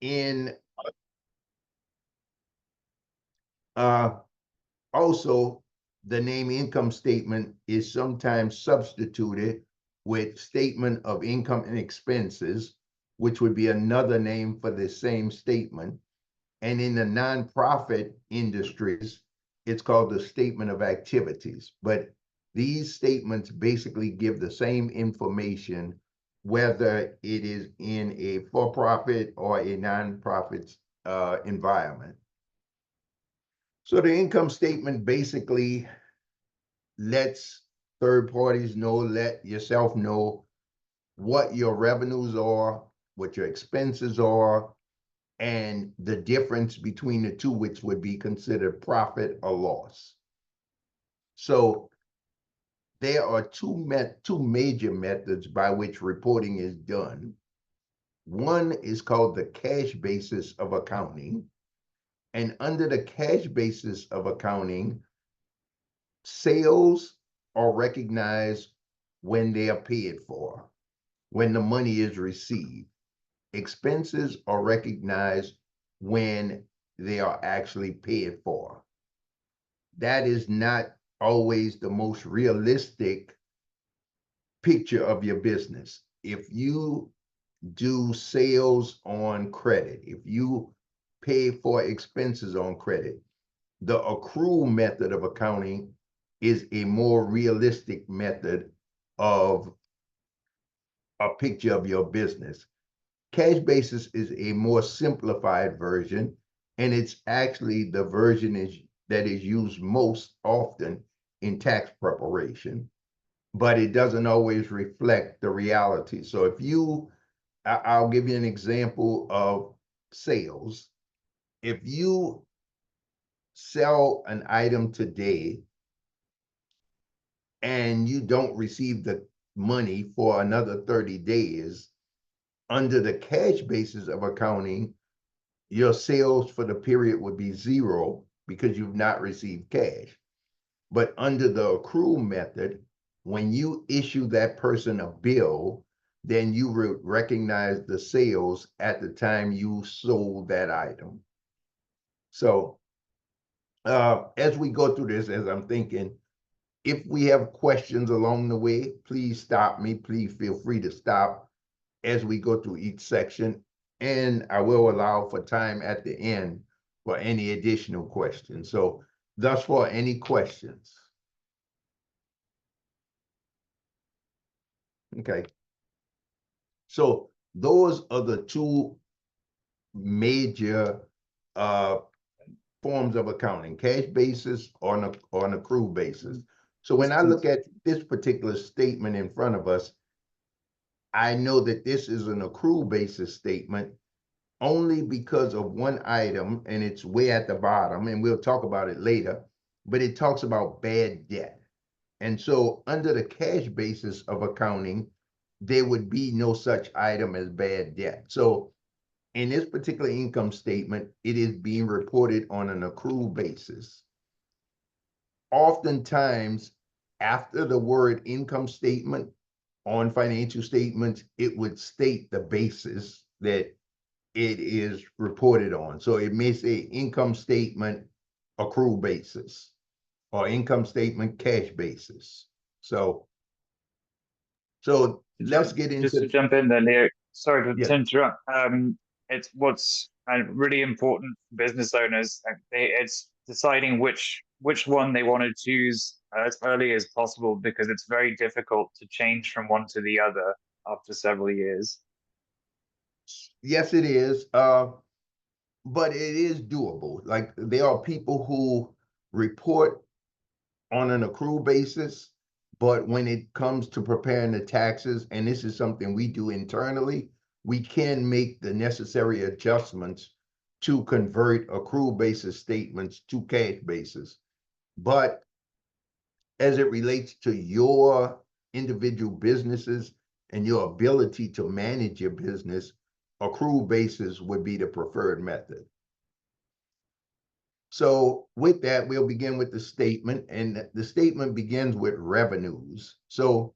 In also, the name income statement is sometimes substituted with statement of income and expenses, which would be another name for the same statement. And in the nonprofit industries, it's called the statement of activities. But these statements basically give the same information, whether it is in a for-profit or a nonprofit environment. So the income statement basically lets third parties know, let yourself know what your revenues are, what your expenses are, and the difference between the two, which would be considered profit or loss. So there are two major methods by which reporting is done. One is called the cash basis of accounting. And under the cash basis of accounting, sales are recognized when they are paid for, when the money is received. Expenses are recognized when they are actually paid for. That is not always the most realistic picture of your business. If you do sales on credit, if you pay for expenses on credit, the accrual method of accounting is a more realistic method of a picture of your business. Cash basis is a more simplified version, and it's actually the version that is used most often in tax preparation, but it doesn't always reflect the reality. So if you, I'll give you an example of sales. If you sell an item today and you don't receive the money for another 30 days, under the cash basis of accounting, your sales for the period would be zero because you've not received cash. But under the accrual method, when you issue that person a bill, then you recognize the sales at the time you sold that item. So as we go through this, as I'm thinking, if we have questions along the way, please stop me. Please feel free to stop as we go through each section. And I will allow for time at the end for any additional questions. So thus far, any questions? Okay. So those are the two major forms of accounting, cash basis or an accrual basis. So when I look at this particular statement in front of us, I know that this is an accrual basis statement only because of one item, and it's way at the bottom, and we'll talk about it later, but it talks about bad debt. And so under the cash basis of accounting, there would be no such item as bad debt. So in this particular income statement, it is being reported on an accrual basis. Oftentimes, after the word income statement on financial statements, it would state the basis that it is reported on. So it may say income statement accrual basis or income statement cash basis. So let's get into just to jump in there, Leo. Sorry to yeah. interrupt. It's what's really important for business owners. It's deciding which one they want to choose as early as possible because it's very difficult to change from one to the other after several years. Yes, it is. But it is doable. Like there are people who report on an accrual basis, but when it comes to preparing the taxes, and this is something we do internally, we can make the necessary adjustments to convert accrual basis statements to cash basis. But as it relates to your individual businesses and your ability to manage your business, accrual basis would be the preferred method. So with that, we'll begin with the statement, and the statement begins with revenues. So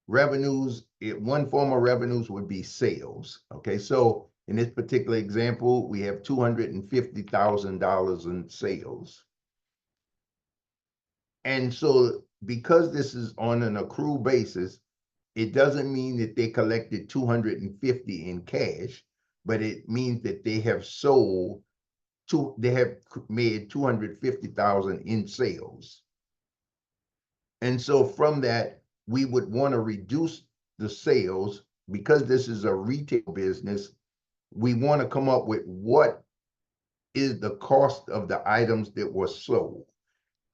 revenues, one form of revenues would be sales. Okay, so In this particular example, we have $250,000 in sales. And so because this is on an accrual basis, it doesn't mean that they collected 250 in cash, but it means that they have sold they have made 250,000 in sales. And so from that, we would want to reduce the sales because this is a retail business. We want to come up with what is the cost of the items that were sold.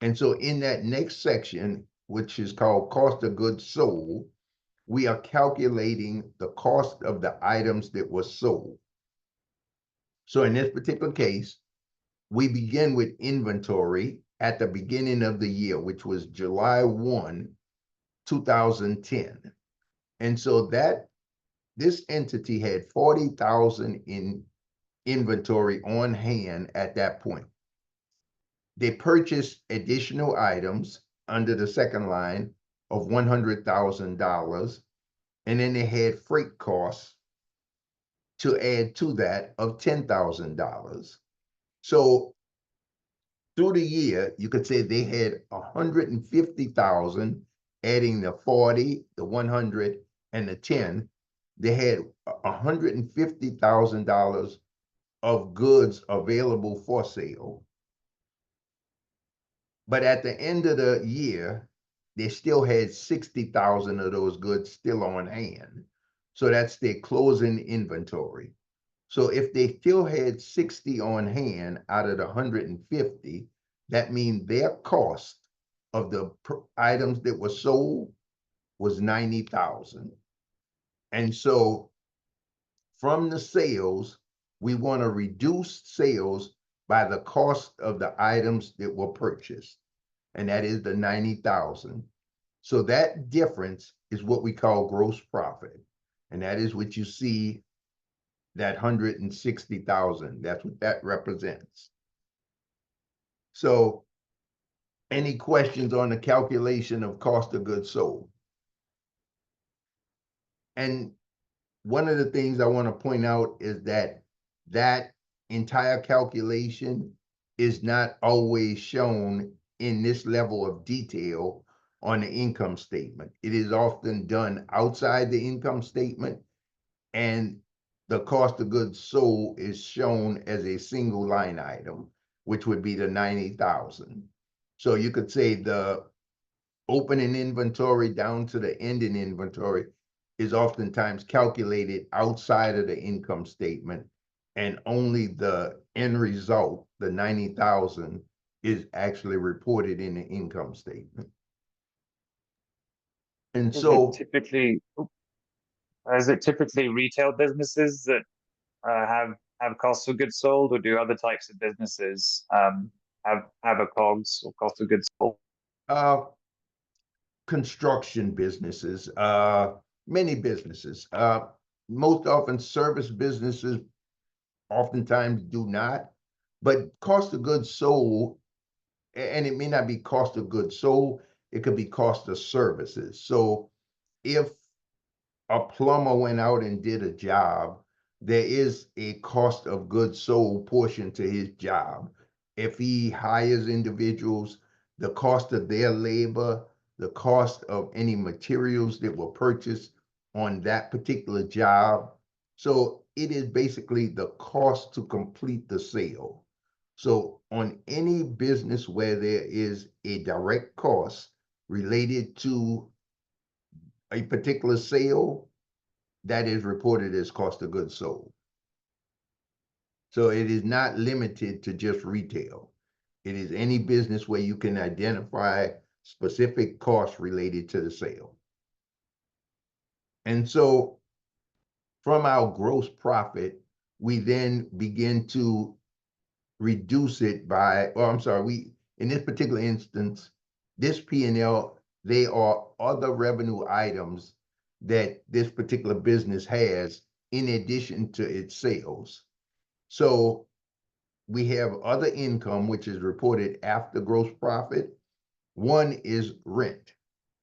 And so in that next section, which is called cost of goods sold, we are calculating the cost of the items that were sold. So in this particular case, we begin with inventory at the beginning of the year, which was July 1, 2010. And so this entity had 40,000 in inventory on hand at that point. They purchased additional items under the second line of $100,000, and then they had freight costs to add to that of $10,000. So through the year, you could say they had 150,000, adding the 40, the 100, and the 10. They had $150,000 of goods available for sale. But at the end of the year, they still had 60,000 of those goods still on hand. So that's their closing inventory. So if they still had 60 on hand out of the 150, that means their cost of the items that were sold was 90,000. And so from the sales, we want to reduce sales by the cost of the items that were purchased, and that is the 90,000. So that difference is what we call gross profit, and that is what you see, that 160,000. That's what that represents. So any questions on the calculation of cost of goods sold? And one of the things I want to point out is that that entire calculation is not always shown in this level of detail on the income statement. It is often done outside the income statement, and the cost of goods sold is shown as a single line item, which would be the 90,000. So you could say the opening inventory down to the ending inventory is oftentimes calculated outside of the income statement, and only the end result, the 90,000, is actually reported in the income statement. And so is it typically retail businesses that have cost of goods sold, or do other types of businesses have a COGS or cost of goods sold? Construction businesses, many businesses, most often service businesses oftentimes do not, but cost of goods sold, and it may not be cost of goods sold, it could be cost of services. So if a plumber went out and did a job, there is a cost of goods sold portion to his job. If he hires individuals, the cost of their labor, the cost of any materials that were purchased on that particular job. So it is basically the cost to complete the sale. So on any business where there is a direct cost related to a particular sale, that is reported as cost of goods sold. So it is not limited to just retail. It is any business where you can identify specific costs related to the sale. And so from our gross profit, we then begin to reduce it by, in this particular instance, this P&L, they are other revenue items that this particular business has in addition to its sales. So we have other income, which is reported after gross profit. One is rent.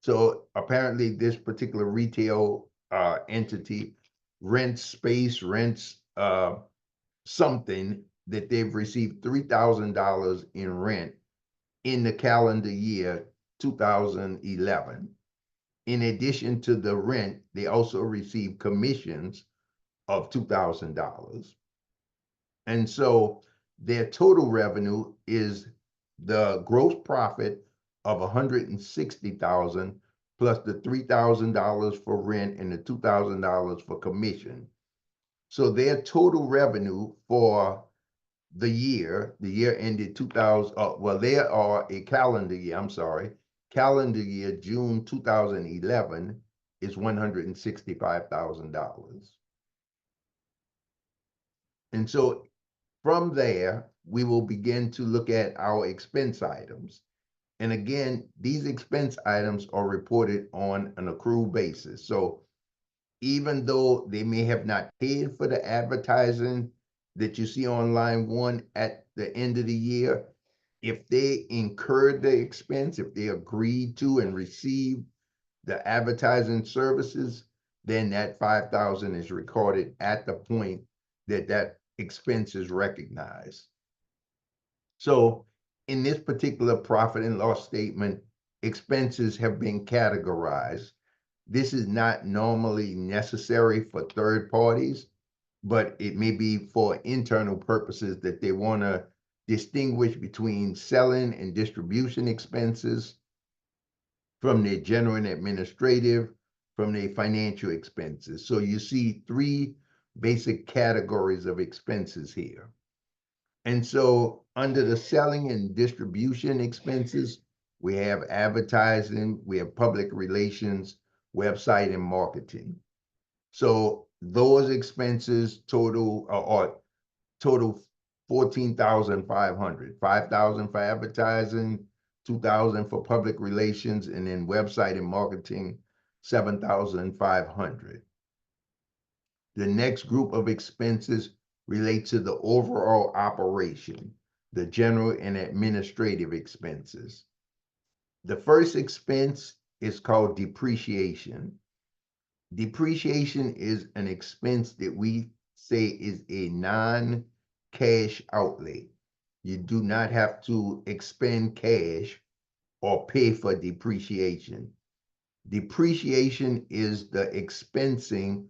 So apparently this particular retail entity rents space, rents something that they've received $3,000 in rent in the calendar year 2011. In addition to the rent, they also receive commissions of $2,000. And so their total revenue is the gross profit of $160,000 plus the $3,000 for rent and the $2,000 for commission. So their total revenue for the year ended 2000, well, they are a calendar year, I'm sorry, calendar year June 2011 is $165,000. And so from there, we will begin to look at our expense items. And again, these expense items are reported on an accrual basis. So even though they may have not paid for the advertising that you see on line 1 at the end of the year, if they incurred the expense, if they agreed to and received the advertising services, then that 5,000 is recorded at the point that that expense is recognized. So in this particular profit and loss statement, expenses have been categorized. This is not normally necessary for third parties, but it may be for internal purposes that they want to distinguish between selling and distribution expenses from their general and administrative, from their financial expenses. So you see 3 basic categories of expenses here. And so under the selling and distribution expenses, we have advertising, we have public relations, website, and marketing. So those expenses total total 14,500, 5,000 for advertising, 2,000 for public relations, and then website and marketing, 7,500. The next group of expenses relate to the overall operation, the general and administrative expenses. The first expense is called depreciation. Depreciation is an expense that we say is a non-cash outlay. You do not have to expend cash or pay for depreciation. Depreciation is the expensing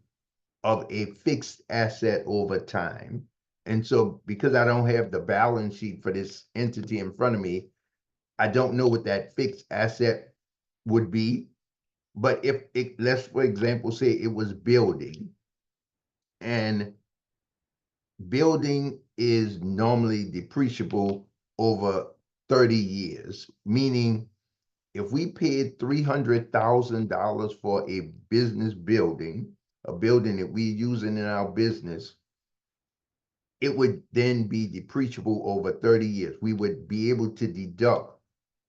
of a fixed asset over time. And so because I don't have the balance sheet for this entity in front of me, I don't know what that fixed asset would be. But if it, let's for example, say it was building, and building is normally depreciable over 30 years, meaning if we paid $300,000 for a business building, a building that we're using in our business, it would then be depreciable over 30 years. We would be able to deduct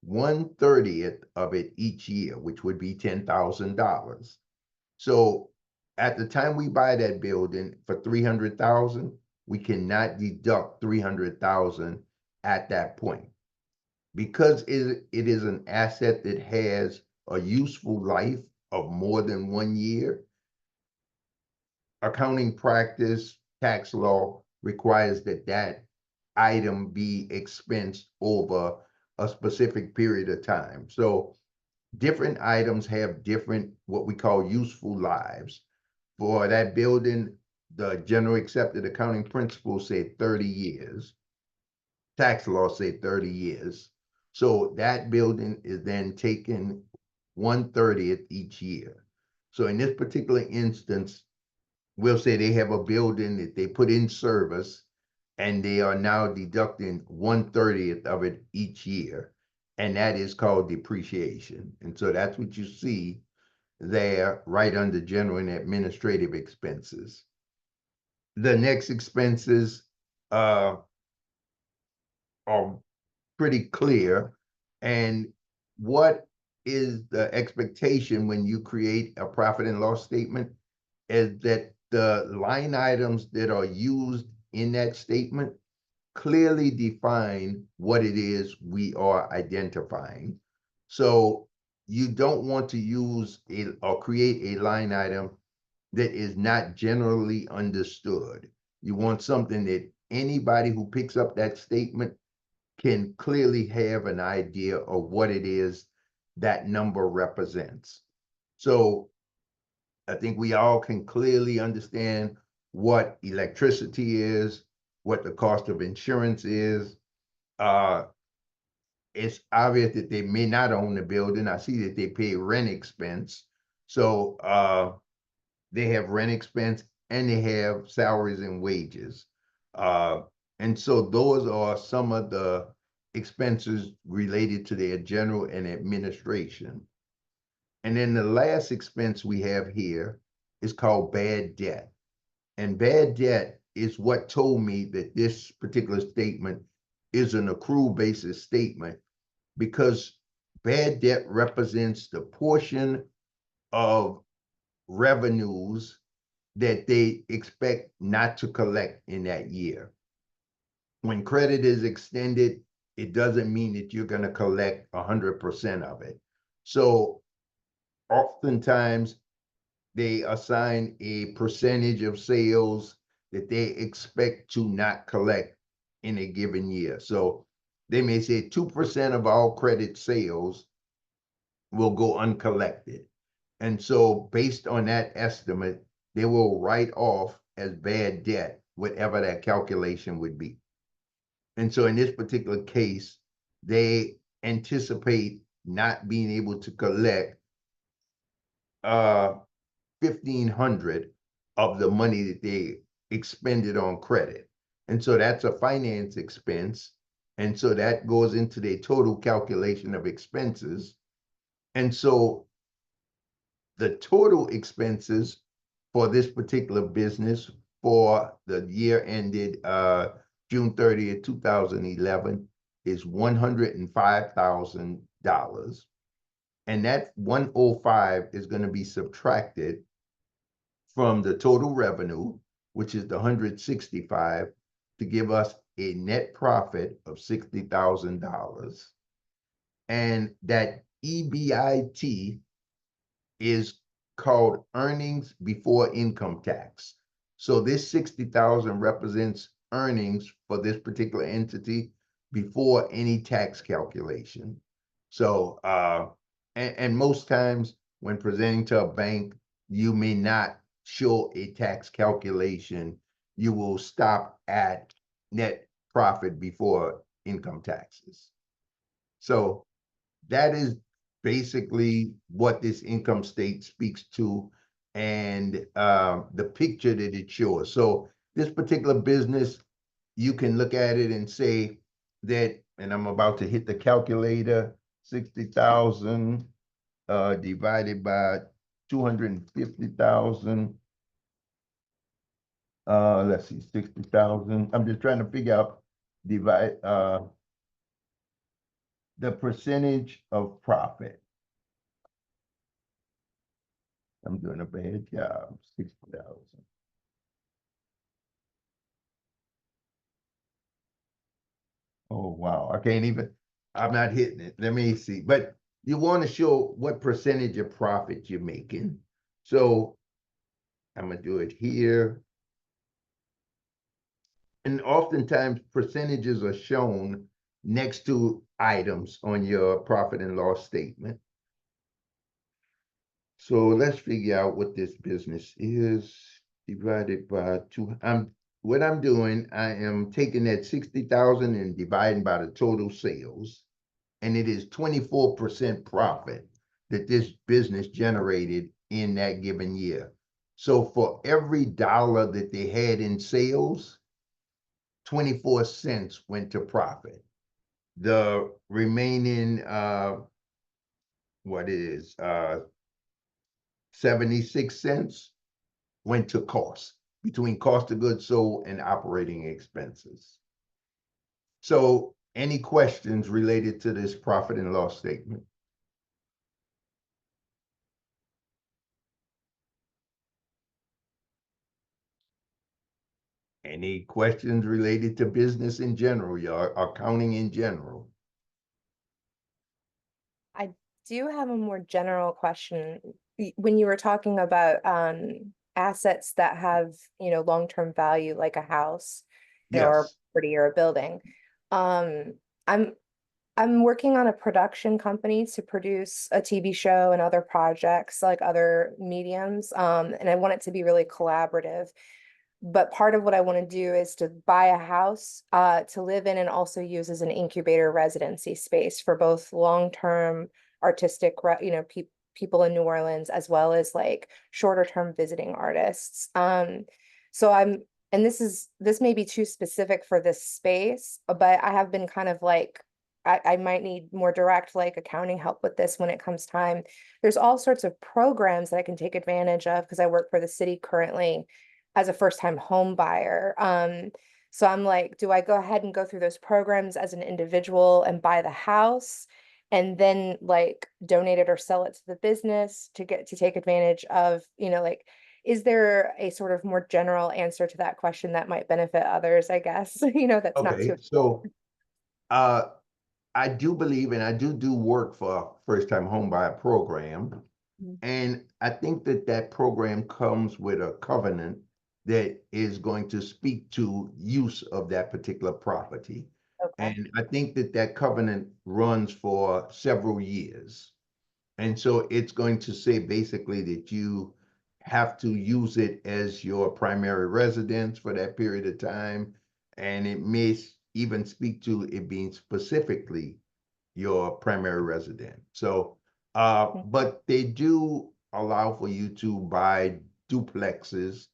1/30th of it each year, which would be $10,000. So at the time we buy that building for 300,000, we cannot deduct 300,000 at that point. Because it is an asset that has a useful life of more than 1 year, accounting practice, tax law requires that that item be expensed over a specific period of time. So different items have different, what we call useful lives. For that building, the general accepted accounting principles say 30 years. Tax law say 30 years. So that building is then taken 1/30th each year. So in this particular instance, we'll say they have a building that they put in service and they are now deducting 1/30th of it each year. And that is called depreciation. And so that's what you see there right under general and administrative expenses. The next expenses are pretty clear. And what is the expectation when you create a profit and loss statement is that the line items that are used in that statement clearly define what it is we are identifying. So you don't want to use or create a line item that is not generally understood. You want something that anybody who picks up that statement can clearly have an idea of what it is that number represents. So I think we all can clearly understand what electricity is, what the cost of insurance is. It's obvious that they may not own the building. I see that they pay rent expense. So they have rent expense and they have salaries and wages. Uh, and so those are some of the expenses related to their general and administration. And then the last expense we have here is called bad debt. And bad debt is what told me that this particular statement is an accrual basis statement, because bad debt represents the portion of revenues that they expect not to collect in that year. When credit is extended, it doesn't mean that you're going to collect 100% of it. So oftentimes they assign a percentage of sales that they expect to not collect in a given year. So they may say 2% of all credit sales will go uncollected. And so based on that estimate, they will write off as bad debt, whatever that calculation would be. And so in this particular case, they anticipate not being able to collect 1,500 of the money that they expended on credit. And so that's a finance expense. And so that goes into their total calculation of expenses. And so the total expenses for this particular business for the year ended June 30th, 2011 is $105,000. And that 105 is going to be subtracted from the total revenue, which is the 165, to give us a net profit of $60,000. And that EBIT is called earnings before income tax. So this 60,000 represents earnings for this particular entity before any tax calculation. So, and most times when presenting to a bank, you may not show a tax calculation. You will stop at net profit before income taxes. So that is basically what this income state speaks to, and the picture that it shows. So this particular business, you can look at it and say that, and I'm about to hit the calculator, 60,000 divided by 250,000. Let's see, 60,000. I'm just trying to figure out the percentage of profit. I'm doing a bad job. 60,000. Oh, wow. I can't even, I'm not hitting it. Let me see. But you want to show what percentage of profit you're making. So I'm going to do it here. And oftentimes percentages are shown next to items on your profit and loss statement. So let's figure out what this business is divided by 2. What I'm doing, I am taking that 60,000 and dividing by the total sales, and it is 24% profit that this business generated in that given year. So for every dollar that they had in sales, 24 cents went to profit. The remaining, what it is, 76 cents went to cost, between cost of goods sold and operating expenses. So any questions related to this profit and loss statement? Any questions related to business in general, your accounting in general? I do have a more general question. When you were talking about assets that have, long-term value, like a house, or Yes. property or a building. Um, I'm I'm working on a production company to produce a TV show and other projects, like other mediums. And I want it to be really collaborative. But part of what I want to do is to buy a house to live in and also use as an incubator residency space for both long-term artistic, people in New Orleans, as well as like shorter term visiting artists. So I'm, and this may be too specific for this space, but I have been kind of like, I might need more direct like accounting help with this when it comes time. There's all sorts of programs that I can take advantage of because I work for the city currently as a first-time home buyer. So I'm like, do I go ahead and go through those programs as an individual and buy the house and then like donate it or sell it to the business to get to take advantage of, like, is there a sort of more general answer to that question that might benefit others, I guess, that's not Okay, too. so uh I do believe, and I do work for a first-time homebuyer program, Mhm. and I think that that program comes with a covenant that is going to speak to use of that particular property. Okay. And I think that that covenant runs for several years. And so it's going to say basically that you have to use it as your primary residence for that period of time. And it may even speak to it being specifically your primary resident. So, Mhm. but they do allow for you to buy duplexes.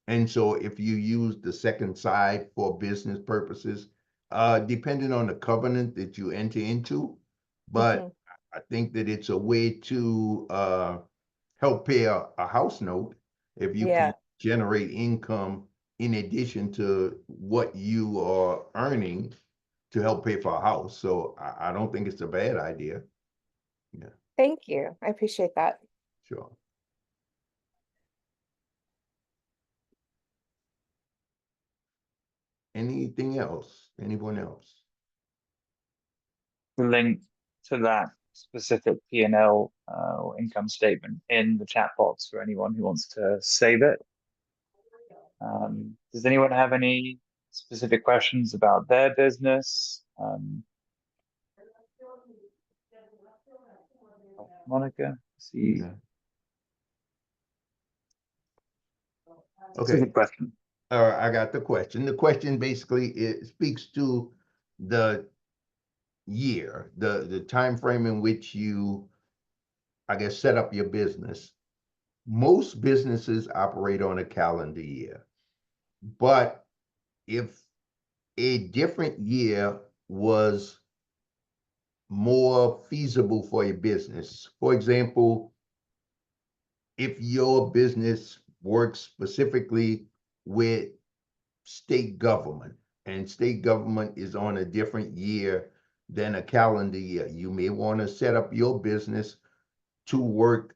And so if you use the second side for business purposes, depending on the covenant that you enter into, but Mhm. I think that it's a way to help pay a house note if you can Yeah. generate income in addition to what you are earning to help pay for a house. So I don't think it's a bad idea. Yeah, Thank you. I appreciate that. sure. Anything else? Anyone else? The link to that specific P&L or income statement in the chat box for anyone who wants to save it. Does anyone have any specific questions about their business? Monica, see, Yeah. it's a Okay. good question. I got the question. The question basically it speaks to the year, the time frame in which you, I guess, set up your business. Most businesses operate on a calendar year, but if a different year was more feasible for a business, for example, if your business works specifically with state government and state government is on a different year than a calendar year, you may want to set up your business to work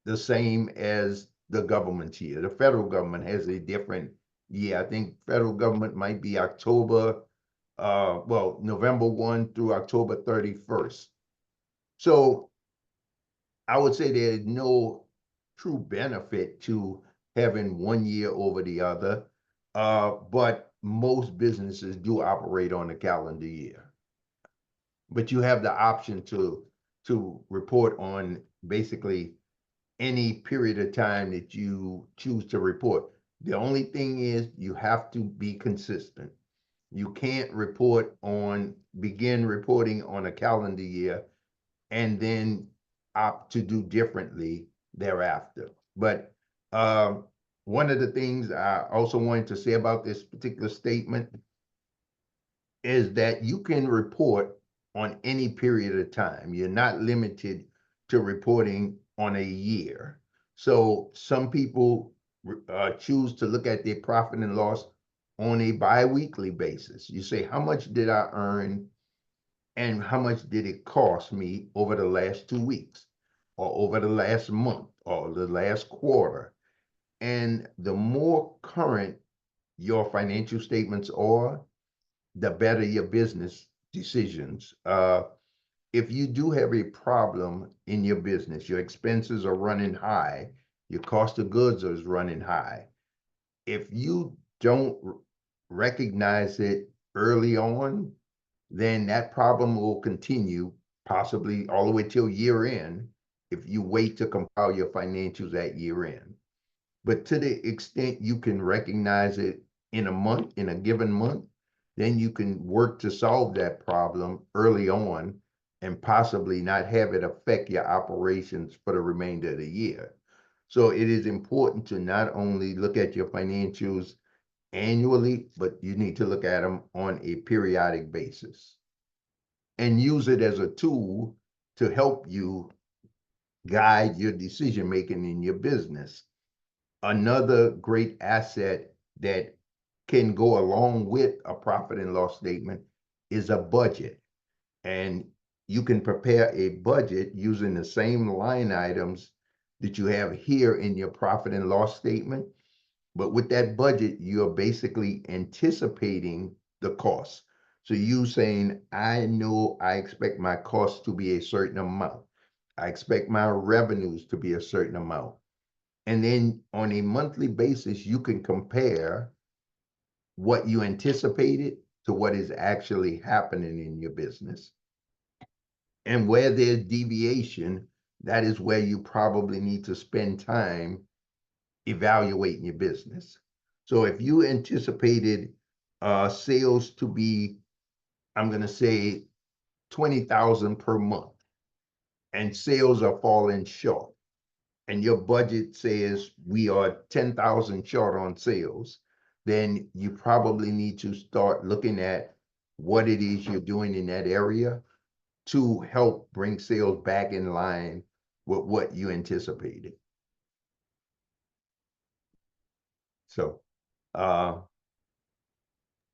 the same as the government's year. The federal government has a different year. I think federal government might be October, well, November 1 through October 31st. So I would say there's no true benefit to having one year over the other. But most businesses do operate on a calendar year. But you have the option to report on basically any period of time that you choose to report. The only thing is you have to be consistent. You can't begin reporting on a calendar year and then opt to do differently thereafter. But one of the things I also wanted to say about this particular statement is that you can report on any period of time. You're not limited to reporting on a year. So some people choose to look at their profit and loss on a biweekly basis. You say, how much did I earn and how much did it cost me over the last 2 weeks or over the last month or the last quarter? And the more current your financial statements are, the better your business decisions. If you do have a problem in your business, your expenses are running high, your cost of goods is running high. If you don't recognize it early on, then that problem will continue possibly all the way till year end if you wait to compile your financials at year end. But to the extent you can recognize it in a month, in a given month, then you can work to solve that problem early on and possibly not have it affect your operations for the remainder of the year. So it is important to not only look at your financials annually, but you need to look at them on a periodic basis and use it as a tool to help you guide your decision making in your business. Another great asset that can go along with a profit and loss statement is a budget. And you can prepare a budget using the same line items that you have here in your profit and loss statement. But with that budget, you're basically anticipating the costs. So you saying, I know I expect my costs to be a certain amount. I expect my revenues to be a certain amount. And then on a monthly basis, you can compare what you anticipated to what is actually happening in your business. And where there's deviation, that is where you probably need to spend time evaluating your business. So if you anticipated sales to be, I'm going to say 20,000 per month, and sales are falling short, and your budget says we are 10,000 short on sales, then you probably need to start looking at what it is you're doing in that area to help bring sales back in line with what you anticipated. So,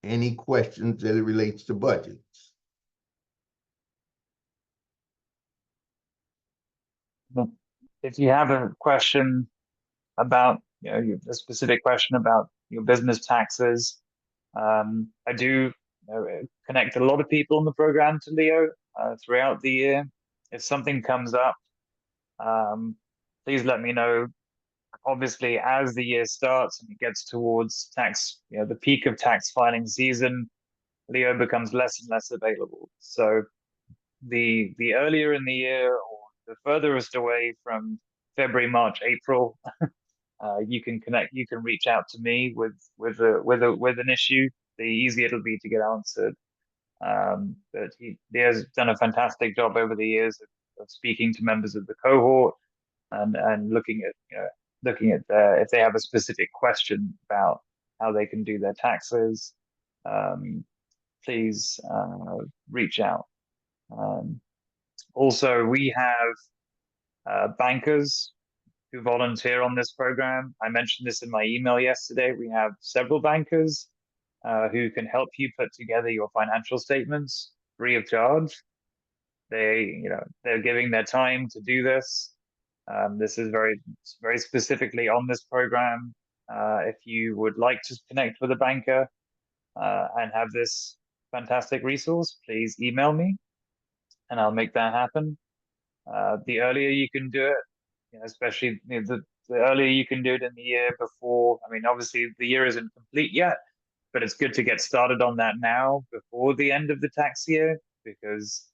any questions as it relates to budgets? If you have a question about, a specific question about your business taxes, I do connect a lot of people in the program to Leo throughout the year. If something comes up, please let me know. Obviously, as the year starts and it gets towards tax, the peak of tax filing season, Leo becomes less and less available. So the earlier in the year or the furthest away from February, March, April, you can reach out to me with an issue. The easier it'll be to get answered. But Leo's done a fantastic job over the years of speaking to members of the cohort and looking at if they have a specific question about how they can do their taxes. Please reach out. Also, we have bankers who volunteer on this program. I mentioned this in my email yesterday. We have several bankers who can help you put together your financial statements free of charge. They're giving their time to do this. This is very specifically on this program. If you would like to connect with a banker and have this fantastic resource, please email me and I'll make that happen. The earlier you can do it, especially the earlier you can do it in the year before. I mean, obviously the year isn't complete yet, but it's good to get started on that now before the end of the tax year, because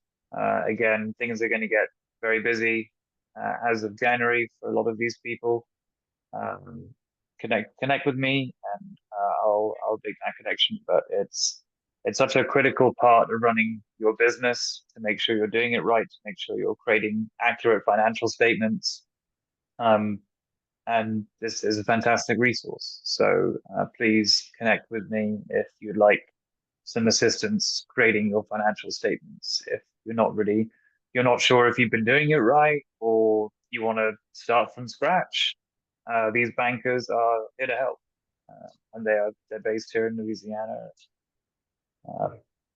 again, things are going to get very busy as of January for a lot of these people. Connect with me and I'll make that connection. But it's such a critical part of running your business to make sure you're doing it right, to make sure you're creating accurate financial statements. And this is a fantastic resource. So please connect with me if you'd like some assistance creating your financial statements. If you're not sure if you've been doing it right, or you want to start from scratch, these bankers are here to help. And they're based here in Louisiana.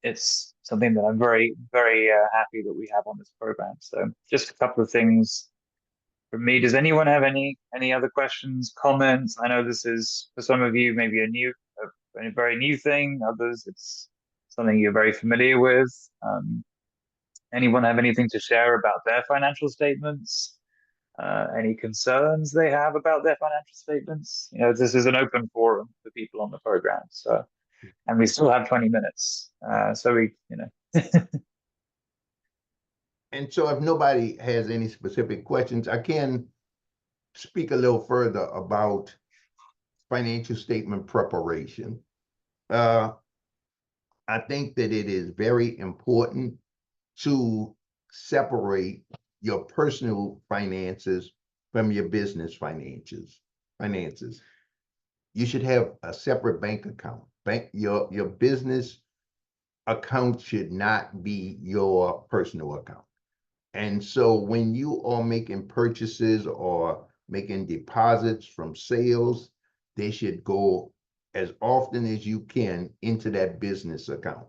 It's something that I'm very, very happy that we have on this program. So just a couple of things from me. Does anyone have any other questions, comments? I know this is, for some of you, maybe a very new thing. Others, it's something you're very familiar with. Anyone have anything to share about their financial statements? any concerns they have about their financial statements. You know, this is an open forum for people on the program. So, and we still have 20 minutes. So we, you know. And so if nobody has any specific questions, I can speak a little further about financial statement preparation. I think that it is very important to separate your personal finances from your business finances. You should have a separate bank account. Your business account should not be your personal account. And so when you are making purchases or making deposits from sales, they should go as often as you can into that business account.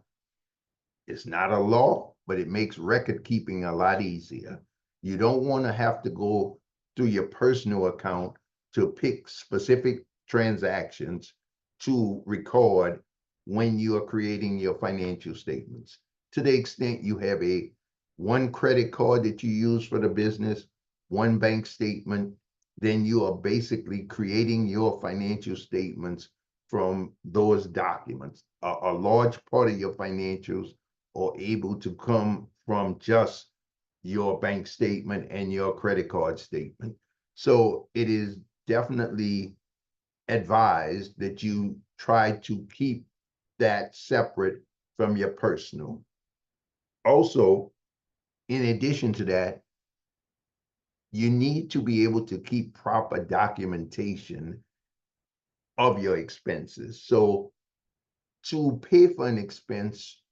It's not a law, but it makes record keeping a lot easier. You don't want to have to go through your personal account to pick specific transactions to record when you are creating your financial statements. To the extent you have one credit card that you use for the business, one bank statement, then you are basically creating your financial statements from those documents. A large part of your financials are able to come from just your bank statement and your credit card statement. So it is definitely advised that you try to keep that separate from your personal. Also, in addition to that, you need to be able to keep proper documentation of your expenses. So to pay for an expense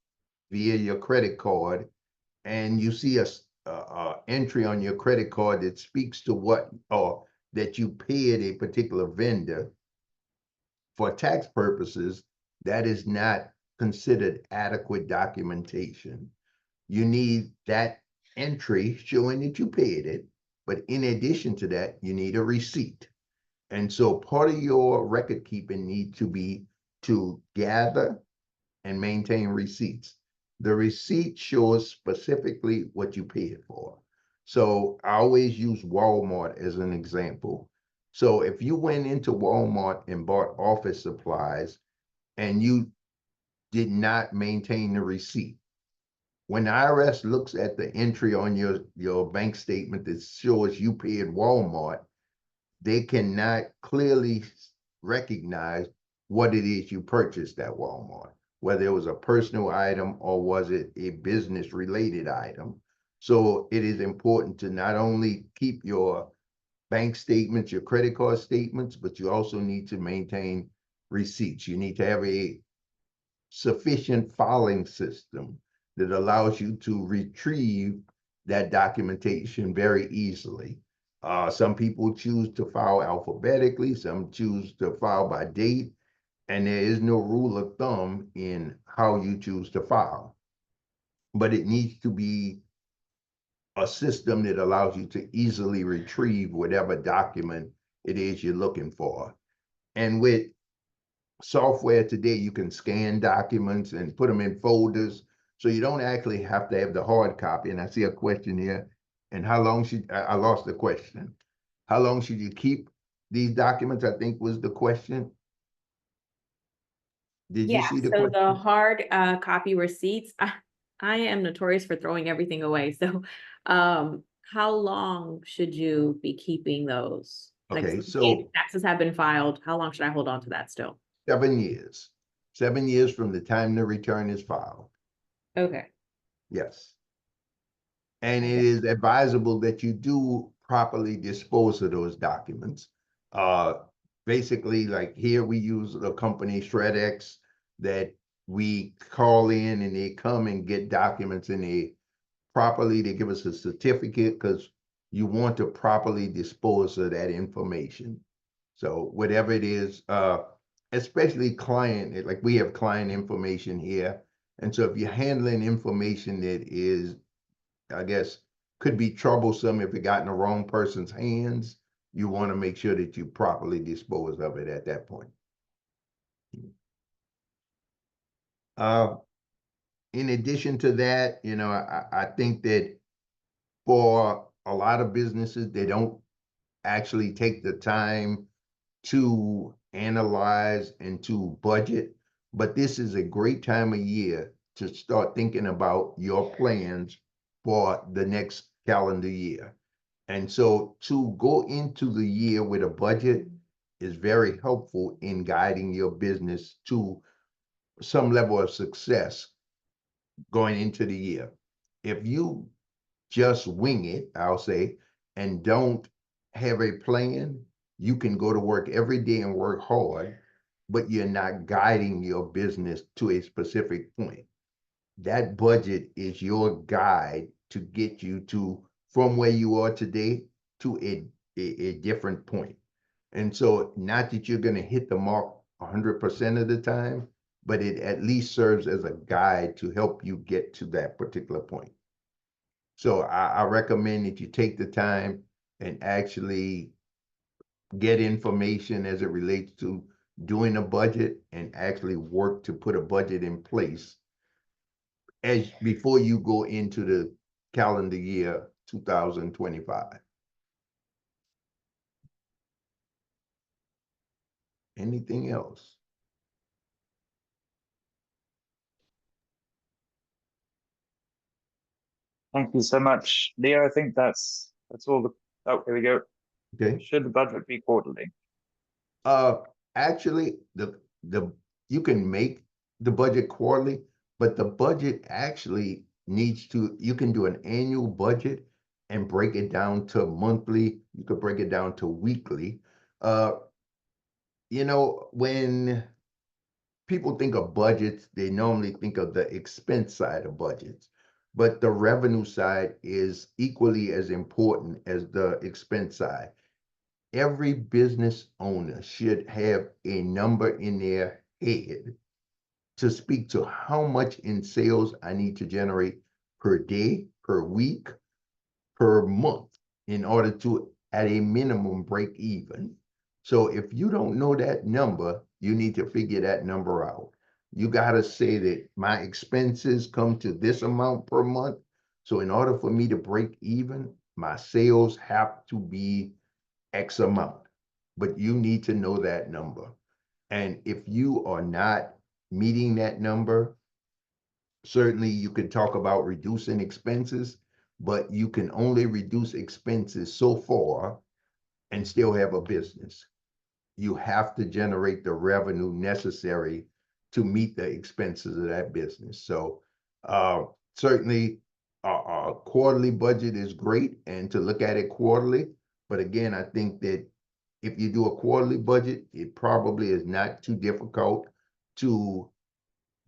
via your credit card, and you see a entry on your credit card that speaks to what, or that you paid a particular vendor, for tax purposes, that is not considered adequate documentation. You need that entry showing that you paid it, but in addition to that, you need a receipt. And so part of your record keeping needs to be to gather and maintain receipts. The receipt shows specifically what you paid for. So I always use Walmart as an example. So if you went into Walmart and bought office supplies and you did not maintain the receipt, when the IRS looks at the entry on your bank statement that shows you paid Walmart, they cannot clearly recognize what it is you purchased at Walmart, whether it was a personal item or was it a business related item. So it is important to not only keep your bank statements, your credit card statements, but you also need to maintain receipts. You need to have a sufficient filing system that allows you to retrieve that documentation very easily. Some people choose to file alphabetically, some choose to file by date, and there is no rule of thumb in how you choose to file. But it needs to be a system that allows you to easily retrieve whatever document it is you're looking for. And with software today, you can scan documents and put them in folders, so you don't actually have to have the hard copy. And I see a question here. And how long should, I lost the question. How long should you keep these documents, I think was the question. Did you Yeah, see the so question? the hard copy receipts, I am notorious for throwing everything away. So how long should you be keeping those? Like, Okay, if so taxes have been filed, how long should I hold on to that still? 7 years. 7 years from the time the return is filed. Okay. Yes. And it Okay. is advisable that you do properly dispose of those documents. Basically, like here we use the company ShredX that we call in and they come and get documents and they give us a certificate because you want to properly dispose of that information. So whatever it is, especially client, like we have client information here. And so if you're handling information that is, I guess, could be troublesome if it got in the wrong person's hands, you want to make sure that you properly dispose of it at that point. In addition to that, I think that for a lot of businesses, they don't actually take the time to analyze and to budget. But this is a great time of year to start thinking about your plans for the next calendar year. And so to go into the year with a budget is very helpful in guiding your business to some level of success going into the year. If you just wing it, I'll say, and don't have a plan, you can go to work every day and work hard, but you're not guiding your business to a specific point. That budget is your guide to get you to from where you are today to a different point. And so not that you're going to hit the mark 100% of the time, but it at least serves as a guide to help you get to that particular point. So I recommend that you take the time and actually get information as it relates to doing a budget and actually work to put a budget in place as before you go into the calendar year 2025. Anything else? Thank you so much, Leo. I think that's all the. Oh, here we go. Okay. Should the budget be quarterly? Actually, the you can make the budget quarterly, but the budget actually needs to, you can do an annual budget and break it down to monthly. You could break it down to weekly. You know, when people think of budgets, they normally think of the expense side of budgets, but the revenue side is equally as important as the expense side. Every business owner should have a number in their head to speak to how much in sales I need to generate per day, per week, per month in order to, at a minimum, break even. So if you don't know that number, you need to figure that number out. You got to say that my expenses come to this amount per month. So in order for me to break even, my sales have to be X amount, but you need to know that number. And if you are not meeting that number, certainly you could talk about reducing expenses, but you can only reduce expenses so far and still have a business. You have to generate the revenue necessary to meet the expenses of that business. So certainly a quarterly budget is great and to look at it quarterly. But again, I think that if you do a quarterly budget, it probably is not too difficult to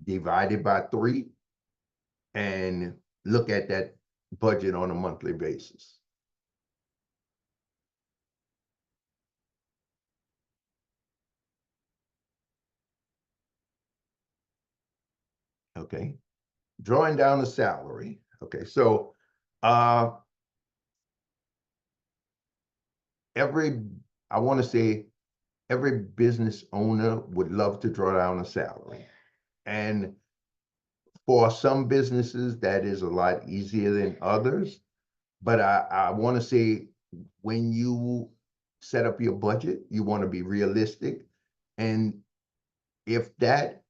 divide it by 3 and look at that budget on a monthly basis. Okay, drawing down the salary. Okay, so I want to say every business owner would love to draw down a salary. And for some businesses, that is a lot easier than others. But I want to say when you set up your budget, you want to be realistic. And if that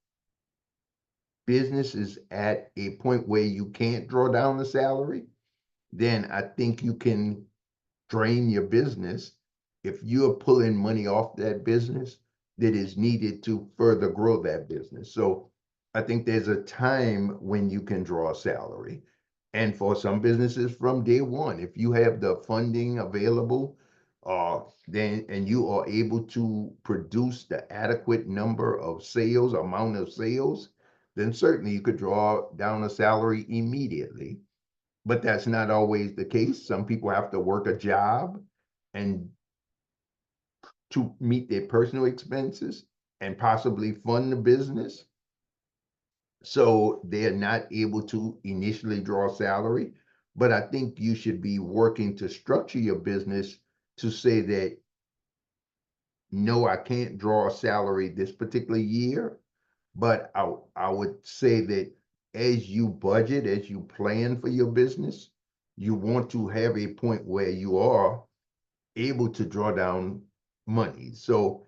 business is at a point where you can't draw down the salary, then I think you can drain your business if you're pulling money off that business that is needed to further grow that business. So I think there's a time when you can draw a salary. And for some businesses from day one, if you have the funding available, then and you are able to produce the adequate number of sales, amount of sales, then certainly you could draw down a salary immediately. But that's not always the case. Some people have to work a job and to meet their personal expenses and possibly fund the business. So they're not able to initially draw salary. But I think you should be working to structure your business to say that, no, I can't draw a salary this particular year. But I would say that as you budget, as you plan for your business, you want to have a point where you are able to draw down money. So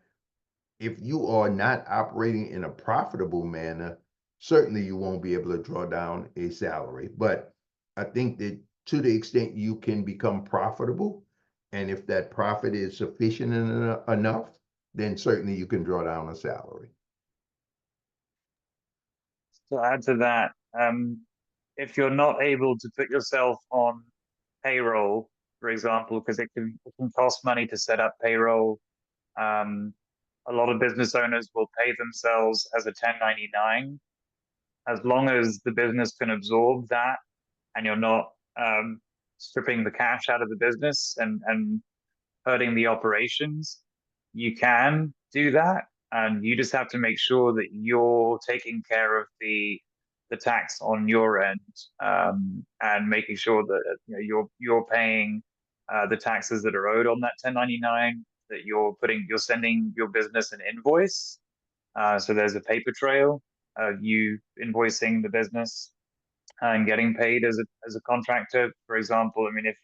if you are not operating in a profitable manner, certainly you won't be able to draw down a salary. But I think that to the extent you can become profitable, and if that profit is sufficient enough, then certainly you can draw down a salary. To add to that, if you're not able to put yourself on payroll, for example, because it can cost money to set up payroll. A lot of business owners will pay themselves as a 1099, as long as the business can absorb that, and you're not stripping the cash out of the business and hurting the operations. You can do that, and you just have to make sure that you're taking care of the tax on your end, and making sure that you're paying the taxes that are owed on that 1099. That you're sending your business an invoice, so there's a paper trail of you invoicing the business and getting paid as a contractor. For example, I mean, if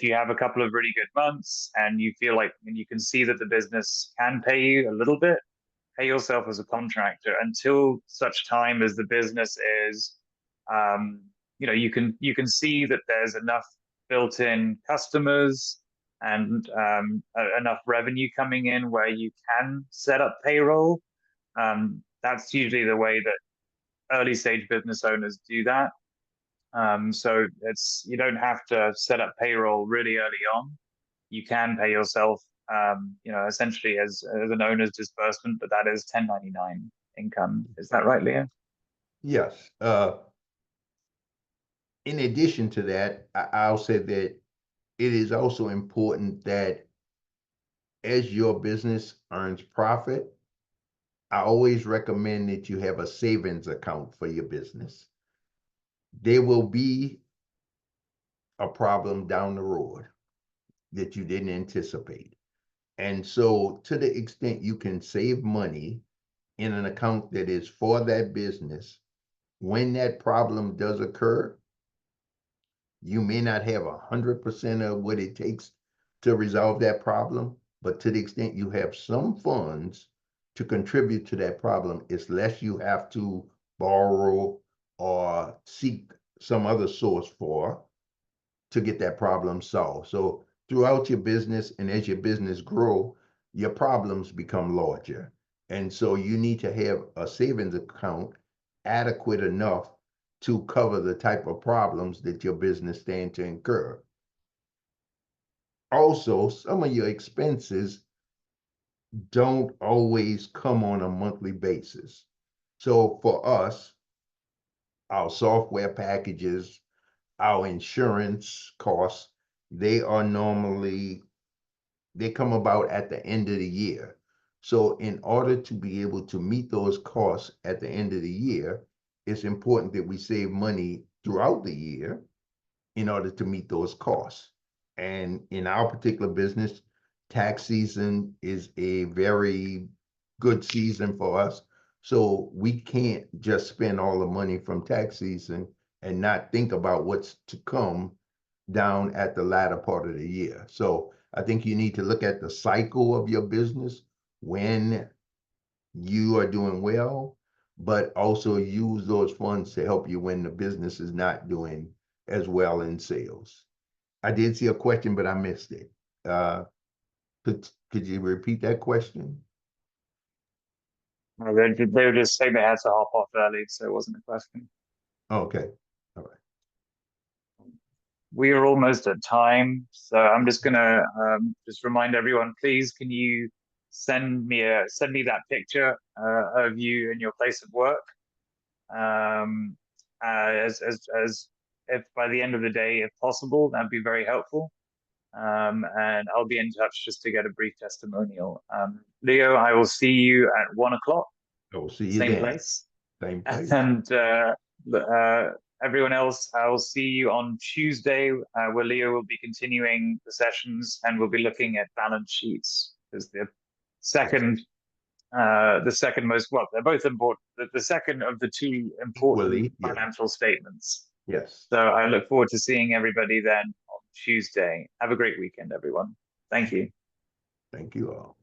you have a couple of really good months and you feel like, and you can see that the business can pay you a little bit, pay yourself as a contractor until such time as the business is, you can see that there's enough built-in customers and enough revenue coming in where you can set up payroll. That's usually the way that early stage business owners do that. So you don't have to set up payroll really early on. You can pay yourself, essentially as an owner's disbursement, but that is 1099 income. Is that right, Leo? Yes. In addition to that, I'll say that it is also important that as your business earns profit, I always recommend that you have a savings account for your business. There will be a problem down the road that you didn't anticipate. And so to the extent you can save money in an account that is for that business, when that problem does occur, you may not have 100% of what it takes to resolve that problem, but to the extent you have some funds to contribute to that problem, it's less you have to borrow or seek some other source for to get that problem solved. So throughout your business and as your business grow, your problems become larger. And so you need to have a savings account adequate enough to cover the type of problems that your business stand to incur. Also, some of your expenses don't always come on a monthly basis. So for us, our software packages, our insurance costs, they come about at the end of the year. So in order to be able to meet those costs at the end of the year, it's important that we save money throughout the year in order to meet those costs. And in our particular business, tax season is a very good season for us. So we can't just spend all the money from tax season and not think about what's to come down at the latter part of the year. So I think you need to look at the cycle of your business when you are doing well, but also use those funds to help you when the business is not doing as well in sales. I did see a question, but I missed it. Could you repeat that question? No, they were just saying they had to hop off early, so it wasn't a question. Okay, all right. We are almost at time, so I'm just gonna just remind everyone, please, can you send me that picture of you in your place of work, as if by the end of the day, if possible, that'd be very helpful. And I'll be in touch just to get a brief testimonial. Leo, I will see you at 1 o'clock. I will see you Same then. place. Same place. And everyone else, I will see you on Tuesday, where Leo will be continuing the sessions and we'll be looking at balance sheets as the second most, well, they're both important. The second of the two important Equally, yeah. financial statements. Yes. So I look forward to seeing everybody then on Tuesday. Have a great weekend, everyone. Thank you. Thank you all.